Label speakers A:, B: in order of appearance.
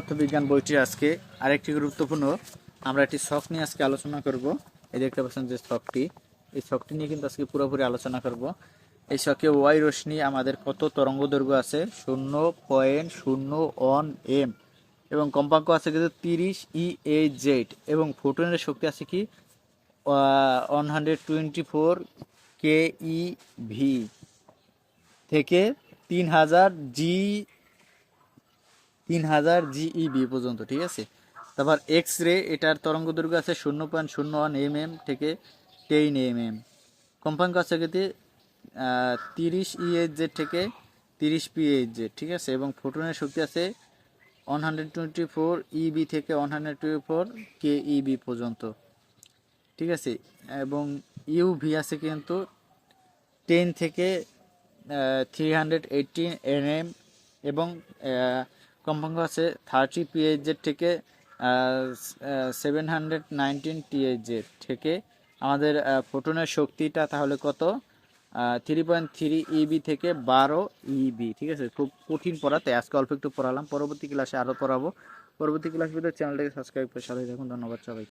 A: পদার্থবিজ্ঞান বইটির আজকে আরেকটি গুরুত্বপূর্ণ আমরা একটি ছক নিয়ে আজকে আলোচনা করব। এই দেখতে পাচ্ছেন যে ছকটি, এই ছকটি নিয়ে কিন্তু আজকে পুরোপুরি আলোচনা করব। এই ছকে ওয়াই রশ্মি আমাদের কত তরঙ্গ দৈর্ঘ্য আছে 0.01 এম এবং কম্পাঙ্ক আছে কিন্তু 30 EH এবং ফোটনের শক্তি আছে কি 124 keV থেকে 3000 GeV পর্যন্ত, ঠিক আছে। তারপর এক্স রে, এটার তরঙ্গ দৈর্ঘ্য আছে 0.01 mm থেকে 10 mm। কম্পাঙ্ক আছে কিন্তু 30 EHz থেকে 30 PHz, ঠিক আছে। এবং ফোটনের শক্তি আছে 124 EV থেকে 124 keV পর্যন্ত, ঠিক আছে। এবং ইউভি আছে কিন্তু 10 থেকে 318 nm এবং কম্পাঙ্ক আছে 30 PHz থেকে 719 THz থেকে। আমাদের ফোটনের শক্তিটা তাহলে কত 3.3 EV থেকে 12 EV, ঠিক আছে। খুব কঠিন পড়াতে আজকে অল্প একটু পড়ালাম, পরবর্তী ক্লাসে আরও পড়াবো। পরবর্তী ক্লাস ভিডিও চ্যানেলটাকে সাবস্ক্রাইব করে সাথে থাকুন। ধন্যবাদ সবাই।